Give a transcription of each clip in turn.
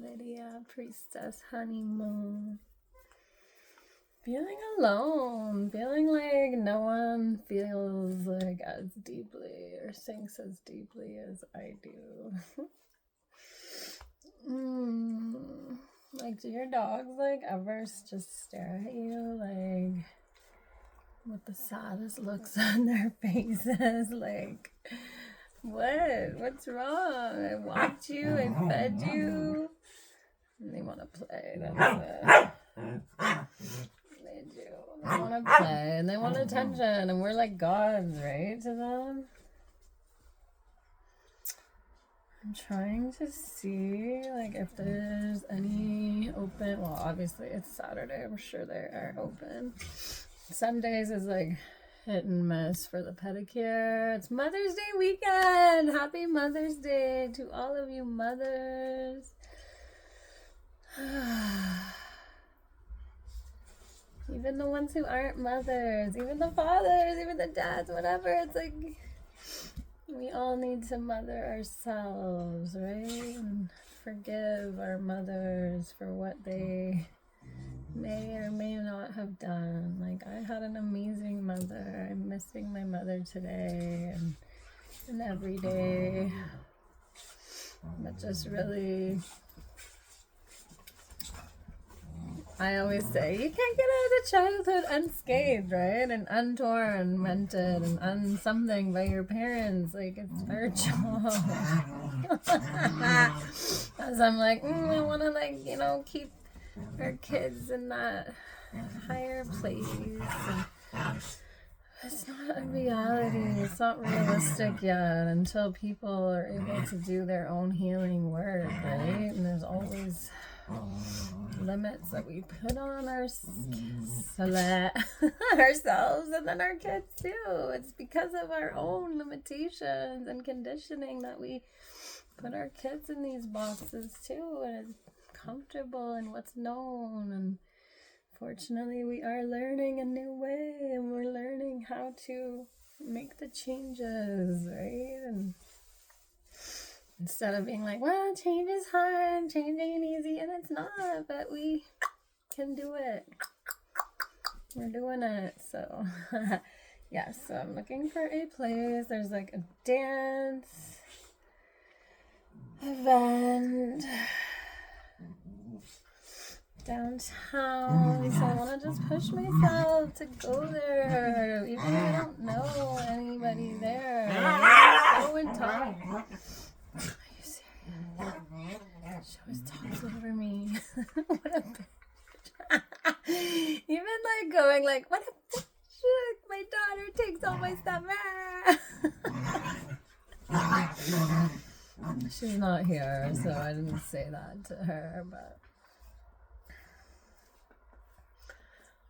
Lydia, Priestess, Honeymoon. Feeling alone, feeling like no one feels like as deeply or thinks as deeply as I do. Like, do your dogs like ever just stare at you like with the saddest looks on their faces? Like, what's wrong? I walked you, I fed you, and they want to play. That's it. They do. They want to play and they want attention, and we're like gods, right, to them? I'm trying to see like if there's any open. Well, obviously it's Saturday. I'm sure they are open. Some days is like hit and miss for the pedicure. It's Mother's Day weekend. Happy Mother's Day to all of you mothers. Even the ones who aren't mothers, even the fathers, even the dads, whatever. It's like we all need to mother ourselves, right? And forgive our mothers for what they may or may not have done. Like, I had an amazing mother. I'm missing my mother today and every day. But just really, I always say, you can't get out of childhood unscathed, right? And untormented and unsomething by your parents. Like, it's our job. As I'm like, I want to, like, keep our kids in that higher place. And it's not a reality. It's not realistic yet until people are able to do their own healing work, right? And there's always limits that we put on ourselves and then our kids too. It's because of our own limitations and conditioning that we put our kids in these boxes too, and it's comfortable in what's known. And fortunately we are learning a new way, and we're learning how to make the changes, right? And instead of being like, well, change is hard, change ain't easy, and it's not, but we can do it. We're doing it. So, yeah, so I'm looking for a place. There's like a dance event downtown, so I want to just push myself to go there, even if I don't know anybody there. Go and talk. Are you serious? She always talks over me. What a bitch. Even like going like, what a bitch. My daughter takes all my stuff. She's not here, so I didn't say that to her, but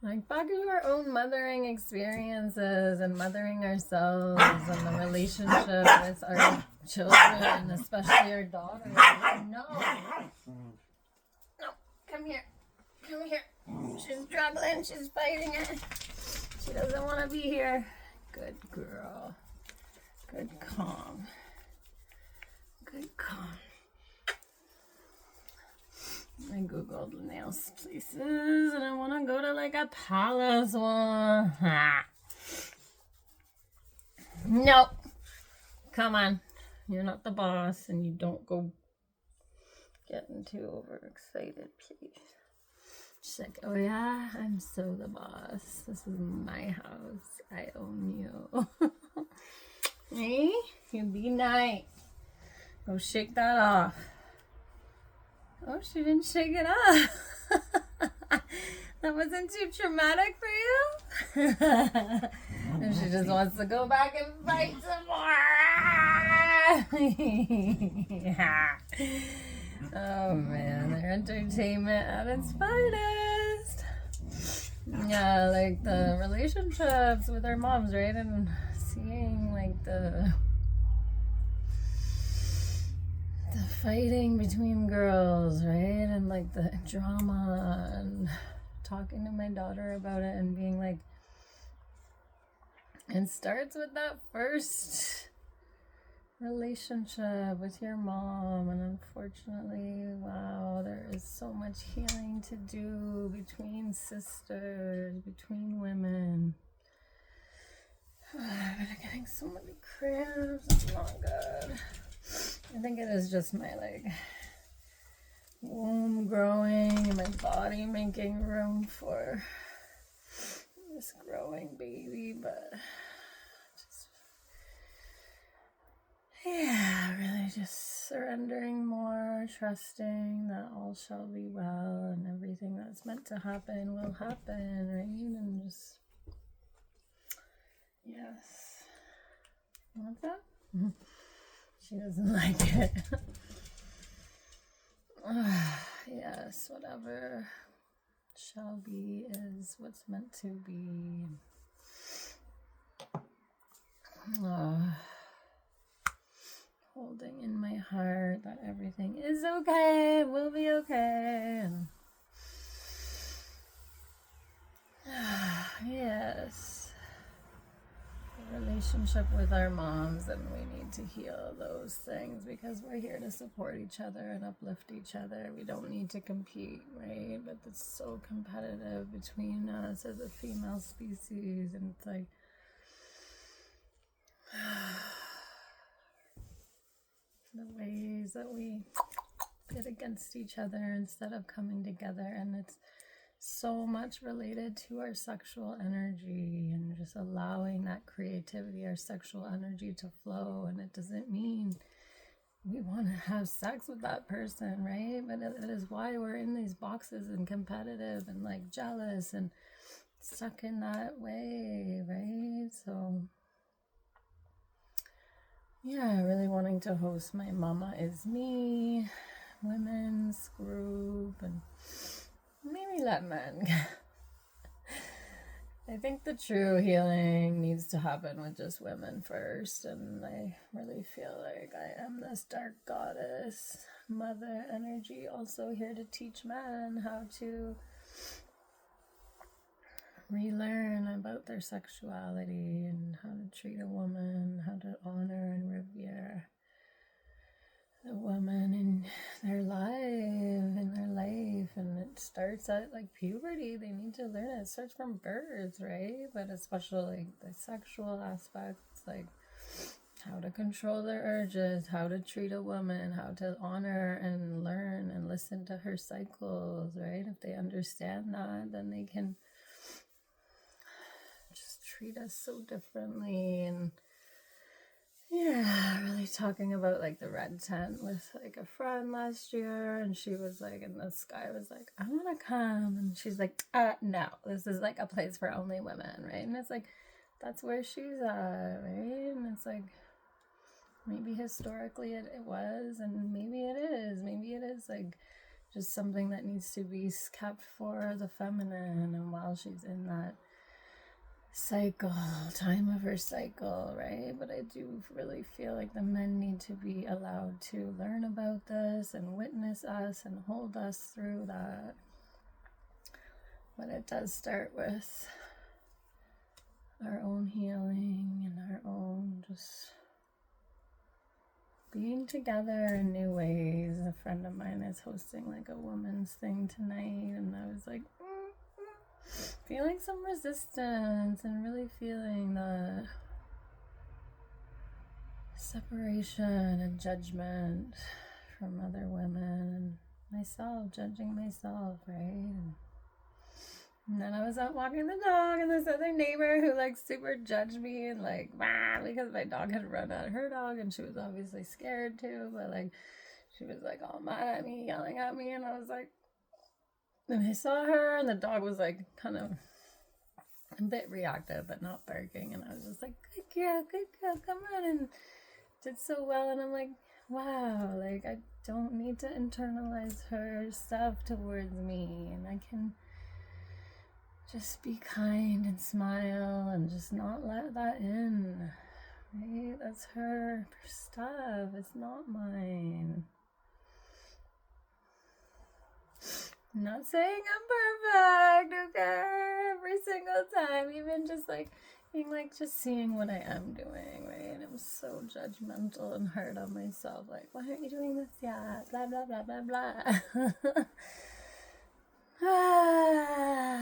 like back to our own mothering experiences and mothering ourselves and the relationship with our children, especially our daughters. No, come here. She's struggling. She's fighting it. She doesn't want to be here. Good girl. Good calm. I googled nails places and I want to go to like a palace one. Nope. Come on. You're not the boss, and you don't go getting too overexcited, please. She's like, oh yeah, I'm so the boss. This is my house. I own you. Hey, you be nice. Go shake that off. Oh, she didn't shake it off. That wasn't too traumatic for you? And she just wants to go back and fight some more. Oh man, their entertainment at its finest. Yeah, like the relationships with our moms, right? And seeing like the fighting between girls, right? And like the drama, and talking to my daughter about it and being like, it starts with that first relationship with your mom, and unfortunately, wow, there is so much healing to do between sisters, between women. I've been getting so many cramps, it's not good. I think it is just my womb growing and my body making room for this growing baby, but really just surrendering more, trusting that all shall be well and everything that's meant to happen will happen, right? And just, yes. You want that? She doesn't like it. Yes, whatever shall be is what's meant to be. Holding in my heart that everything is okay, will be okay. And yes, the relationship with our moms, and we need to heal those things because we're here to support each other and uplift each other. We don't need to compete, right? But it's so competitive between us as a female species, and it's like the ways that we pit against each other instead of coming together. And it's so much related to our sexual energy and just allowing that creativity, our sexual energy to flow. And it doesn't mean we want to have sex with that person, right? But it is why we're in these boxes and competitive and jealous and stuck in that way, right? So yeah, really wanting to host my Mama Is Me women's group, and maybe let men. I think the true healing needs to happen with just women first, and I really feel like I am this dark goddess mother energy, also here to teach men how to relearn about their sexuality and how to treat a woman, how to honor and revere the woman in their life. And it starts at puberty. They need to learn it. It starts from birth, right? But especially the sexual aspects, how to control their urges, how to treat a woman, how to honor and learn and listen to her cycles, right? If they understand that, then they can treat us so differently. And yeah, really talking about the red tent with a friend last year, and she was and this guy was I want to come, and she's no, this is a place for only women, right? And it's that's where she's at, right? And it's maybe historically it was, and maybe it is just something that needs to be kept for the feminine, and while she's in that time of her cycle, right? But I do really feel the men need to be allowed to learn about this and witness us and hold us through that. But it does start with our own healing and our own just being together in new ways. A friend of mine is hosting a woman's thing tonight, and I was feeling some resistance and really feeling the separation and judgment from other women and myself, judging myself, right? And then I was out walking the dog, and this other neighbor who super judged me and because my dog had run at her dog, and she was obviously scared too, but she was all mad at me, yelling at me, and I was and I saw her, and the dog was kind of a bit reactive, but not barking. And I was just good girl, come on. And did so well. And I'm wow, I don't need to internalize her stuff towards me. And I can just be kind and smile and just not let that in, right? That's her stuff. It's not mine. I'm not saying I'm perfect, okay? Every single time, even just being just seeing what I am doing, right? I'm so judgmental and hard on myself. Like, why aren't you doing this yet? Blah, blah, blah, blah, blah.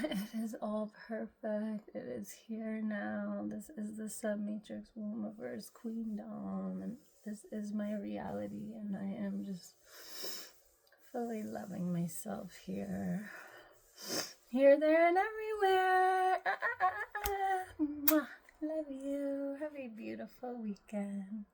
It is all perfect. It is here now. This is the SubMatrix Wombiverse QueenDom, and this is my reality, and I am just fully loving myself here. Here, there, and everywhere. Mwah. Love you. Have a beautiful weekend.